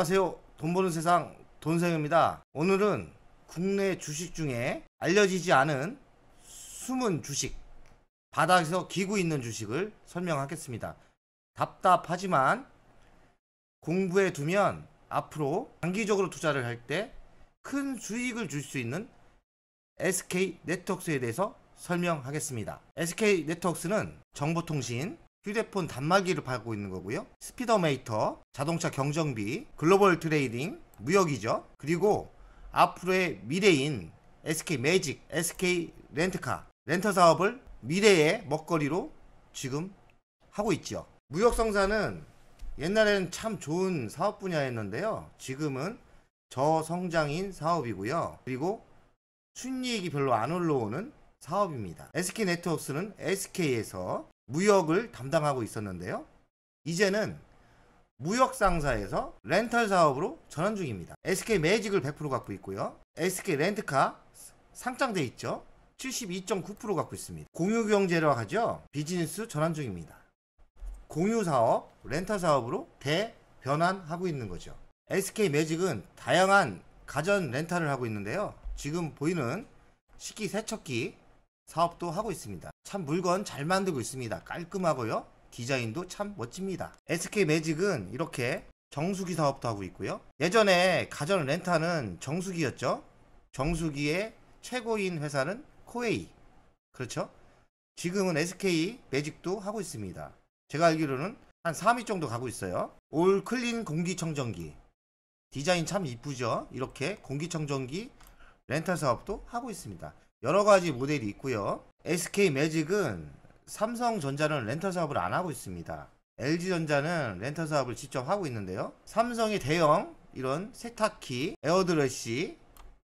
안녕하세요. 돈 버는 세상 돈생입니다. 오늘은 국내 주식 중에 알려지지 않은 숨은 주식, 바닥에서 기고 있는 주식을 설명하겠습니다. 답답하지만 공부해 두면 앞으로 장기적으로 투자를 할 때 큰 수익을 줄 수 있는 SK네트워크스에 대해서 설명하겠습니다. SK네트워크스는 정보통신, 휴대폰 단말기를 팔고 있는 거고요. 스피더메이터, 자동차 경정비, 글로벌 트레이딩, 무역이죠. 그리고 앞으로의 미래인 SK매직, SK렌트카, 렌터 사업을 미래의 먹거리로 지금 하고 있죠. 무역성사는 옛날에는 참 좋은 사업 분야였는데요. 지금은 저성장인 사업이고요. 그리고 순이익이 별로 안 올라오는 사업입니다. SK네트워크스는 SK에서 무역을 담당하고 있었는데요. 이제는 무역상사에서 렌탈 사업으로 전환 중입니다. SK매직을 100% 갖고 있고요. SK렌트카 상장돼 있죠. 72.9% 갖고 있습니다. 공유경제로 하죠. 비즈니스 전환 중입니다. 공유사업, 렌탈 사업으로 대변환하고 있는 거죠. SK매직은 다양한 가전 렌탈을 하고 있는데요. 지금 보이는 식기세척기 사업도 하고 있습니다. 참 물건 잘 만들고 있습니다. 깔끔하고요. 디자인도 참 멋집니다. SK매직은 이렇게 정수기 사업도 하고 있고요. 예전에 가전 렌탈은 정수기였죠. 정수기의 최고인 회사는 코웨이. 그렇죠? 지금은 SK매직도 하고 있습니다. 제가 알기로는 한 3위 정도 가고 있어요. 올 클린 공기청정기. 디자인 참 이쁘죠? 이렇게 공기청정기 렌탈 사업도 하고 있습니다. 여러가지 모델이 있고요. SK매직은 삼성전자는 렌탈 사업을 안 하고 있습니다. LG전자는 렌탈 사업을 직접 하고 있는데요. 삼성의 대형 이런 세탁기, 에어드러시,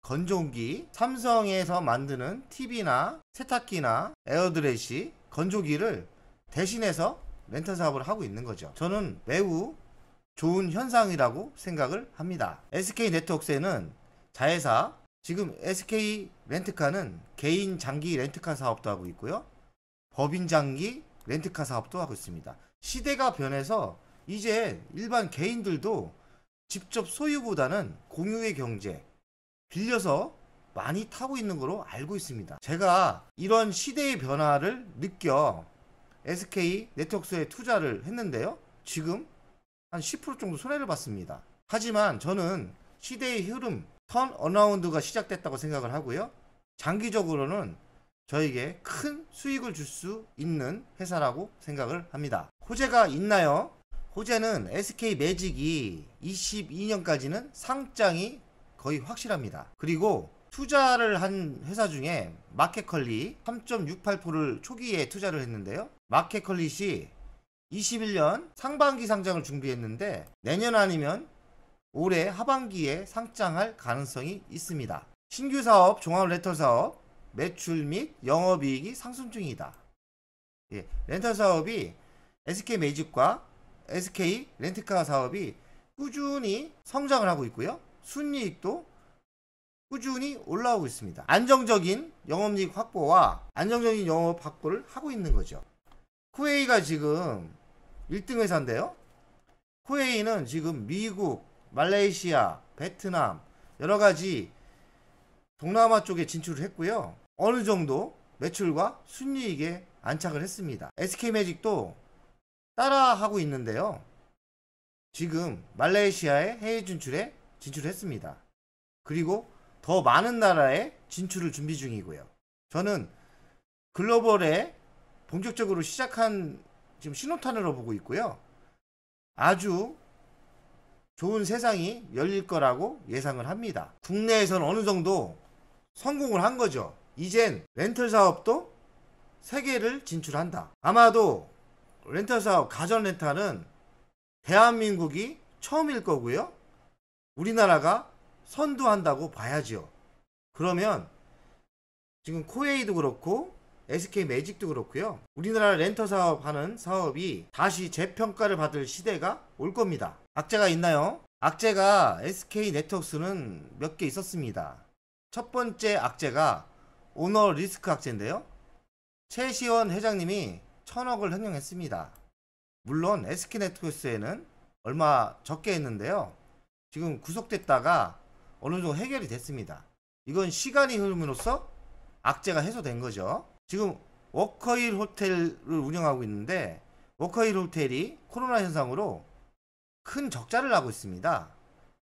건조기, 삼성에서 만드는 TV나 세탁기나 에어드러시, 건조기를 대신해서 렌탈 사업을 하고 있는 거죠. 저는 매우 좋은 현상이라고 생각을 합니다. SK네트워크스에는 자회사, 지금 SK렌트카는 개인 장기 렌트카 사업도 하고 있고요. 법인 장기 렌트카 사업도 하고 있습니다. 시대가 변해서 이제 일반 개인들도 직접 소유보다는 공유의 경제, 빌려서 많이 타고 있는 거로 알고 있습니다. 제가 이런 시대의 변화를 느껴 SK네트워크스에 투자를 했는데요. 지금 한 10% 정도 손해를 봤습니다. 하지만 저는 시대의 흐름, 턴 어라운드가 시작됐다고 생각을 하고요. 장기적으로는 저에게 큰 수익을 줄 수 있는 회사라고 생각을 합니다. 호재가 있나요? 호재는 SK매직이 22년까지는 상장이 거의 확실합니다. 그리고 투자를 한 회사 중에 마켓컬리 3.68%를 초기에 투자를 했는데요. 마켓컬릿이 21년 상반기 상장을 준비했는데 내년 아니면 올해 하반기에 상장할 가능성이 있습니다. 신규 사업, 종합 렌털 사업, 매출 및 영업이익이 상승 중이다. 렌털 사업이 SK매직과 SK렌트카 사업이 꾸준히 성장을 하고 있고요. 순이익도 꾸준히 올라오고 있습니다. 안정적인 영업이익 확보와 안정적인 영업 확보를 하고 있는 거죠. 코웨이가 지금 1등 회사인데요. 코웨이는 지금 미국, 말레이시아, 베트남 여러가지 동남아 쪽에 진출을 했고요. 어느 정도 매출과 순이익에 안착을 했습니다. SK매직도 따라하고 있는데요. 지금 말레이시아의 해외 진출에 진출했습니다. 그리고 더 많은 나라에 진출을 준비 중이고요. 저는 글로벌에 본격적으로 시작한 지금 신호탄으로 보고 있고요. 아주 좋은 세상이 열릴 거라고 예상을 합니다. 국내에서는 어느 정도 성공을 한 거죠. 이젠 렌털 사업도 세계를 진출한다. 아마도 렌털 사업, 가전 렌탈은 대한민국이 처음일 거고요. 우리나라가 선두한다고 봐야죠. 그러면 지금 코웨이도 그렇고 SK매직도 그렇고요. 우리나라 렌터 사업 하는 사업이 다시 재평가를 받을 시대가 올 겁니다. 악재가 있나요? 악재가 SK네트워크스는 몇 개 있었습니다. 첫 번째 악재가 오너 리스크 악재인데요. 최시원 회장님이 1000억을 횡령했습니다. 물론 SK네트워크스에는 얼마 적게 했는데요. 지금 구속됐다가 어느 정도 해결이 됐습니다. 이건 시간이 흐름으로써 악재가 해소된 거죠. 지금 워커힐 호텔을 운영하고 있는데 워커힐 호텔이 코로나 현상으로 큰 적자를 나고 있습니다.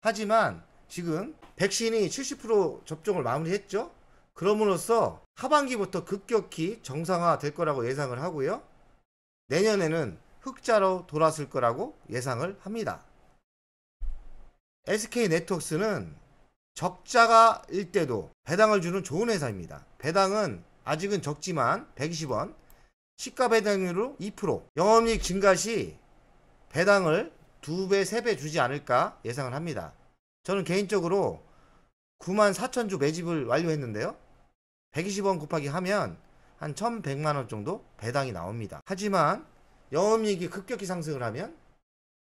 하지만 지금 백신이 70% 접종을 마무리했죠. 그럼으로써 하반기부터 급격히 정상화 될 거라고 예상을 하고요. 내년에는 흑자로 돌아설 거라고 예상을 합니다. SK네트워크스는 적자가 일 때도 배당을 주는 좋은 회사입니다. 배당은 아직은 적지만 120원, 시가 배당률로 2%, 영업이익 증가 시 배당을 2배, 3배 주지 않을까 예상을 합니다. 저는 개인적으로 94,000주 매집을 완료했는데요. 120원 곱하기 하면 한 1,100만원 정도 배당이 나옵니다. 하지만 영업이익이 급격히 상승을 하면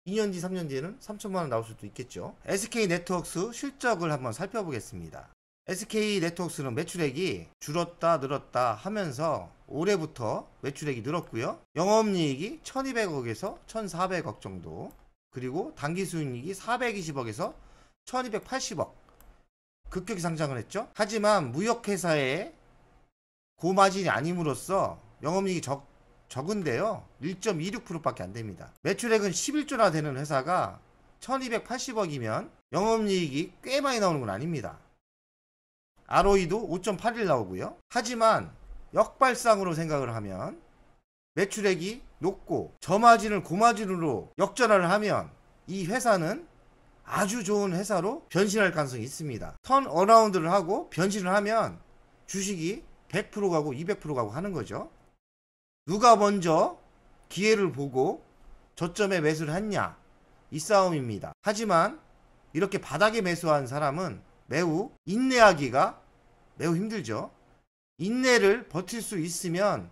2년 뒤, 3년 뒤에는 3천만원 나올 수도 있겠죠. SK네트워크스 실적을 한번 살펴보겠습니다. SK네트워크스는 매출액이 줄었다 늘었다 하면서 올해부터 매출액이 늘었고요. 영업이익이 1200억에서 1400억 정도, 그리고 당기순이익이 420억에서 1280억 급격히 상장을 했죠. 하지만 무역회사의 고마진이 아님으로써 영업이익이 적은데요. 1.26%밖에 안 됩니다. 매출액은 11조나 되는 회사가 1280억이면 영업이익이 꽤 많이 나오는 건 아닙니다. ROE도 5.81 나오고요. 하지만 역발상으로 생각을 하면 매출액이 높고 저마진을 고마진으로 역전화를 하면 이 회사는 아주 좋은 회사로 변신할 가능성이 있습니다. 턴어라운드를 하고 변신을 하면 주식이 100% 가고 200% 가고 하는 거죠. 누가 먼저 기회를 보고 저점에 매수를 했냐, 이 싸움입니다. 하지만 이렇게 바닥에 매수한 사람은 매우 인내하기가 매우 힘들죠. 인내를 버틸 수 있으면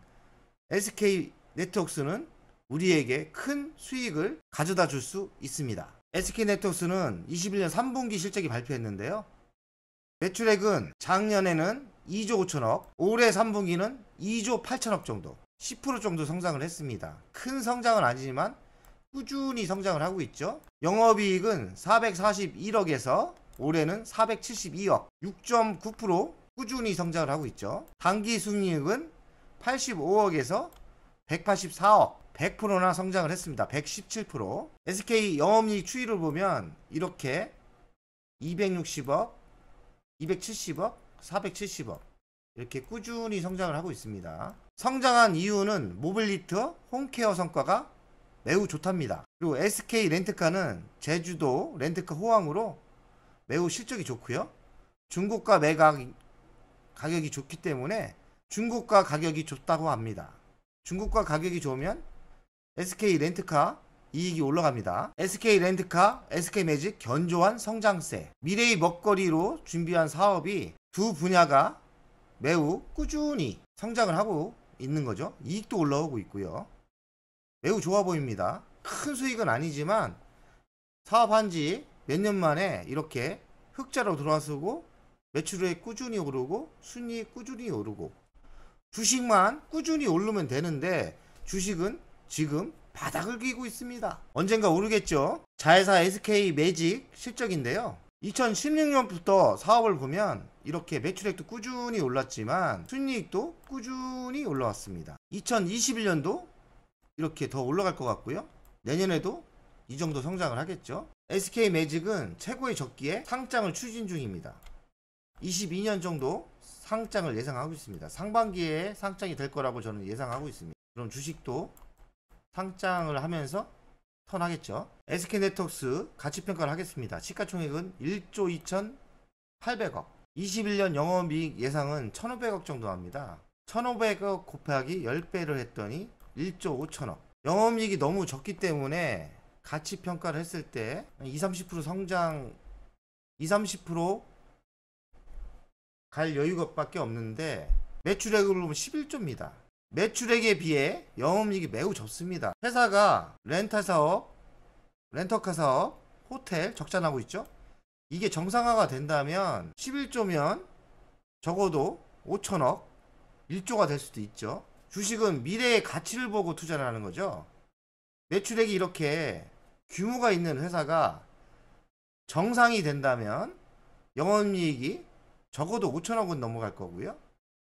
SK네트워크스는 우리에게 큰 수익을 가져다 줄 수 있습니다. SK네트워크스는 21년 3분기 실적이 발표했는데요. 매출액은 작년에는 2조 5천억, 올해 3분기는 2조 8천억 정도, 10% 정도 성장을 했습니다. 큰 성장은 아니지만 꾸준히 성장을 하고 있죠. 영업이익은 441억에서 올해는 472억, 6.9% 꾸준히 성장을 하고 있죠. 당기순이익은 85억에서 184억, 100%나 성장을 했습니다. 117%. SK 영업이익 추이를 보면 이렇게 260억, 270억, 470억 이렇게 꾸준히 성장을 하고 있습니다. 성장한 이유는 모빌리티, 홈케어 성과가 매우 좋답니다. 그리고 SK 렌트카는 제주도 렌트카 호황으로 매우 실적이 좋고요. 중고가 매각 가격이 좋기 때문에 중고가 가격이 좋다고 합니다. 중고가 가격이 좋으면 SK 렌트카 이익이 올라갑니다. SK 렌트카, SK 매직 견조한 성장세, 미래의 먹거리로 준비한 사업이 두 분야가 매우 꾸준히 성장을 하고 있는 거죠. 이익도 올라오고 있고요. 매우 좋아 보입니다. 큰 수익은 아니지만 사업한 지 몇 년 만에 이렇게 흑자로 들어와서고 매출액 꾸준히 오르고 순이익 꾸준히 오르고 주식만 꾸준히 오르면 되는데 주식은 지금 바닥을 기고 있습니다. 언젠가 오르겠죠. 자회사 SK 매직 실적인데요. 2016년부터 사업을 보면 이렇게 매출액도 꾸준히 올랐지만 순이익도 꾸준히 올라왔습니다. 2021년도 이렇게 더 올라갈 것 같고요. 내년에도 이 정도 성장을 하겠죠. SK 매직은 최고의 적기에 상장을 추진 중입니다. 22년 정도 상장을 예상하고 있습니다. 상반기에 상장이 될 거라고 저는 예상하고 있습니다. 그럼 주식도 상장을 하면서 턴하겠죠. SK네트워크스 가치평가를 하겠습니다. 시가총액은 1조 2,800억, 21년 영업이익 예상은 1,500억 정도 합니다. 1,500억 곱하기 10배를 했더니 1조 5천억. 영업이익이 너무 적기 때문에 가치평가를 했을 때 20-30% 성장, 20-30% 갈 여유가 밖에 없는데 매출액으로 보면 11조입니다. 매출액에 비해 영업이익이 매우 적습니다. 회사가 렌탈 사업, 렌터카 사업, 호텔 적자 나고 있죠. 이게 정상화가 된다면 11조면 적어도 5천억, 1조가 될 수도 있죠. 주식은 미래의 가치를 보고 투자를 하는 거죠. 매출액이 이렇게 규모가 있는 회사가 정상이 된다면 영업이익이 적어도 5천억은 넘어갈 거고요.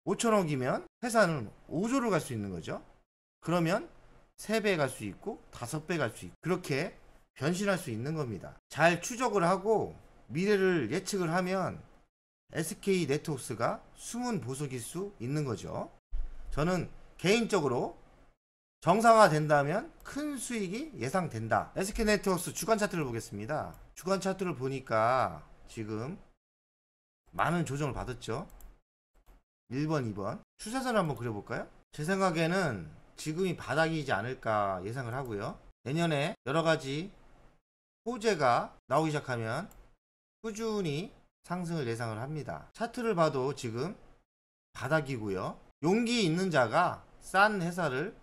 5천억이면 회사는 5조를 갈 수 있는 거죠. 그러면 3배 갈 수 있고 5배 갈 수 있고 그렇게 변신할 수 있는 겁니다. 잘 추적을 하고 미래를 예측을 하면 SK 네트워크스가 숨은 보석일 수 있는 거죠. 저는 개인적으로 정상화 된다면 큰 수익이 예상된다. SK 네트워크스 주간 차트를 보겠습니다. 주간 차트를 보니까 지금 많은 조정을 받았죠. 1번, 2번. 추세선을 한번 그려볼까요? 제 생각에는 지금이 바닥이지 않을까 예상을 하고요. 내년에 여러가지 호재가 나오기 시작하면 꾸준히 상승을 예상을 합니다. 차트를 봐도 지금 바닥이고요. 용기 있는 자가 싼 회사를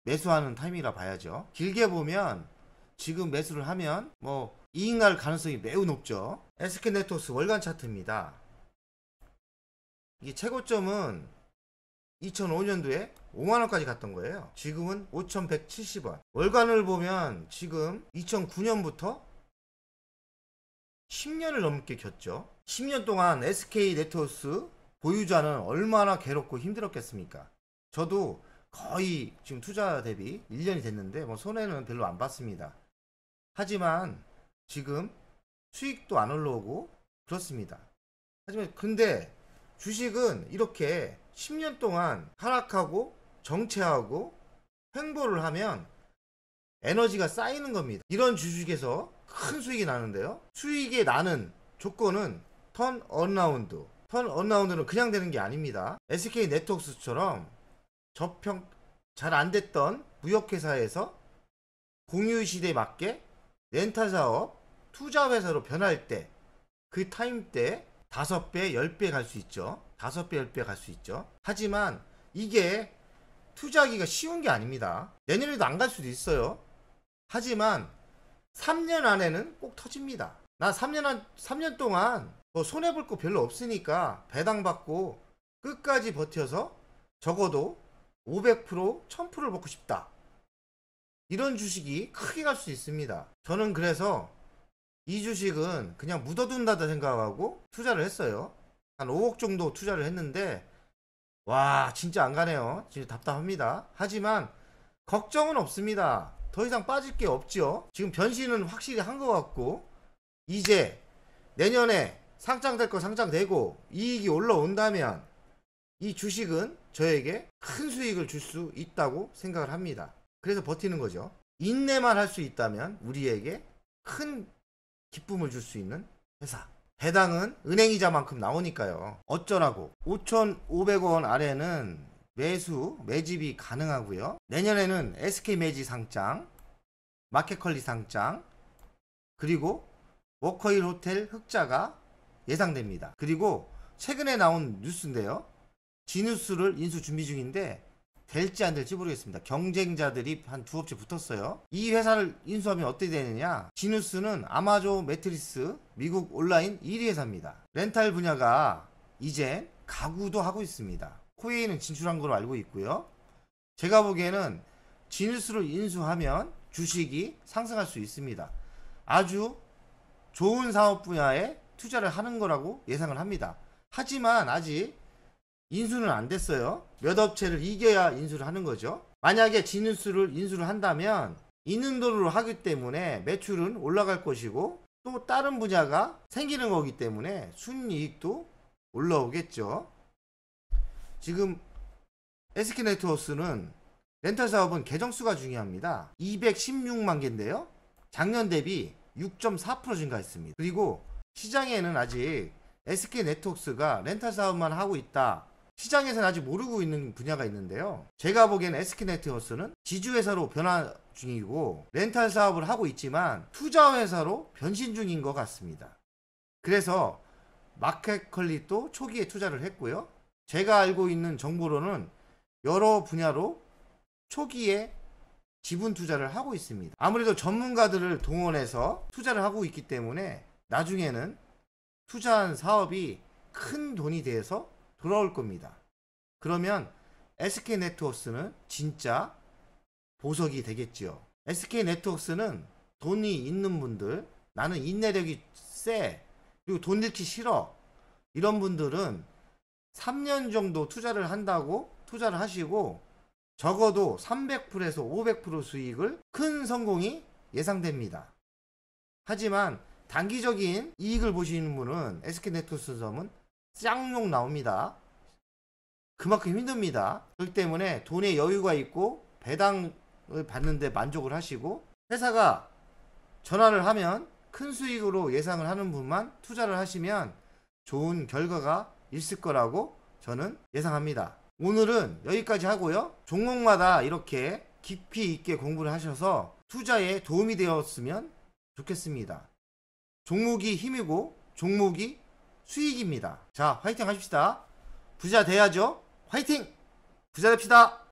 매수하는 타임이라 봐야죠. 길게 보면 지금 매수를 하면 이익 날 가능성이 매우 높죠. SK 네트워크스 월간 차트입니다. 이게 최고점은 2005년도에 5만원까지 갔던 거예요. 지금은 5,170원. 월간을 보면 지금 2009년부터 10년을 넘게 겼죠. 10년 동안 SK 네트워크스 보유자는 얼마나 괴롭고 힘들었겠습니까? 저도 거의 지금 투자 대비 1년이 됐는데 손해는 별로 안 봤습니다. 하지만 지금 수익도 안 올라오고 그렇습니다. 하지만 근데 주식은 이렇게 10년 동안 하락하고 정체하고 횡보를 하면 에너지가 쌓이는 겁니다. 이런 주식에서 큰 수익이 나는데요. 수익이 나는 조건은 턴 언라운드. 턴 언라운드는 그냥 되는 게 아닙니다. SK 네트워크스처럼 저평 잘 안 됐던 무역회사에서 공유시대에 맞게 렌탈 사업, 투자 회사로 변할 때 그 타임 때 5배, 10배 갈 수 있죠. 5배, 10배 갈 수 있죠. 하지만 이게 투자하기가 쉬운 게 아닙니다. 내년에도 안 갈 수도 있어요. 하지만 3년 안에는 꼭 터집니다. 나 3년 동안 손해볼 거 별로 없으니까 배당받고 끝까지 버텨서 적어도 500%, 1000%를 먹고 싶다. 이런 주식이 크게 갈 수 있습니다. 저는 그래서 이 주식은 그냥 묻어둔다 생각하고 투자를 했어요. 한 5억 정도 투자를 했는데 와 진짜 안 가네요. 진짜 답답합니다. 하지만 걱정은 없습니다. 더 이상 빠질 게 없죠. 지금 변신은 확실히 한 것 같고 이제 내년에 상장될 거 상장되고 이익이 올라온다면 이 주식은 저에게 큰 수익을 줄 수 있다고 생각을 합니다. 그래서 버티는 거죠. 인내만 할 수 있다면 우리에게 큰 기쁨을 줄 수 있는 회사. 배당은 은행이자만큼 나오니까요. 어쩌라고. 5,500원 아래는 매집이 가능하고요. 내년에는 SK 매직 상장, 마켓컬리 상장, 그리고 워커힐 호텔 흑자가 예상됩니다. 그리고 최근에 나온 뉴스인데요. 지누스를 인수 준비 중인데 될지 안 될지 모르겠습니다. 경쟁자들이 한 2업체 붙었어요. 이 회사를 인수하면 어떻게 되느냐. 지누스는 아마존 매트리스 미국 온라인 1위 회사입니다. 렌탈 분야가 이제 가구도 하고 있습니다. 코웨이는 진출한 걸로 알고 있고요. 제가 보기에는 지누스를 인수하면 주식이 상승할 수 있습니다. 아주 좋은 사업 분야에 투자를 하는 거라고 예상을 합니다. 하지만 아직 인수는 안 됐어요. 몇 업체를 이겨야 인수를 하는 거죠. 만약에 지누스를 인수를 한다면 있는 돈으로 하기 때문에 매출은 올라갈 것이고 또 다른 분야가 생기는 거기 때문에 순이익도 올라오겠죠. 지금 SK 네트워크스는 렌탈 사업은 계정수가 중요합니다. 216만 개인데요. 작년 대비 6.4% 증가했습니다. 그리고 시장에는 아직 SK 네트워크스가 렌탈 사업만 하고 있다. 시장에서는 아직 모르고 있는 분야가 있는데요. 제가 보기에는 SK 네트워크스는 지주회사로 변화 중이고 렌탈 사업을 하고 있지만 투자회사로 변신 중인 것 같습니다. 그래서 마켓컬리도 초기에 투자를 했고요. 제가 알고 있는 정보로는 여러 분야로 초기에 지분 투자를 하고 있습니다. 아무래도 전문가들을 동원해서 투자를 하고 있기 때문에 나중에는 투자한 사업이 큰 돈이 돼서 돌아올 겁니다. 그러면 SK 네트워크스는 진짜 보석이 되겠지요. SK 네트워크스는 돈이 있는 분들, 나는 인내력이 세. 그리고 돈 잃기 싫어. 이런 분들은 3년 정도 투자를 한다고 투자를 하시고 적어도 300%에서 500% 수익을 큰 성공이 예상됩니다. 하지만 단기적인 이익을 보시는 분은 SK네트워크섬은 쌍욕 나옵니다. 그만큼 힘듭니다. 그렇기 때문에 돈에 여유가 있고 배당을 받는데 만족을 하시고 회사가 전환을 하면 큰 수익으로 예상을 하는 분만 투자를 하시면 좋은 결과가 있을 거라고 저는 예상합니다. 오늘은 여기까지 하고요. 종목마다 이렇게 깊이 있게 공부를 하셔서 투자에 도움이 되었으면 좋겠습니다. 종목이 힘이고 종목이 수익입니다. 자, 화이팅 하십시다. 부자 돼야죠. 화이팅! 부자 됩시다.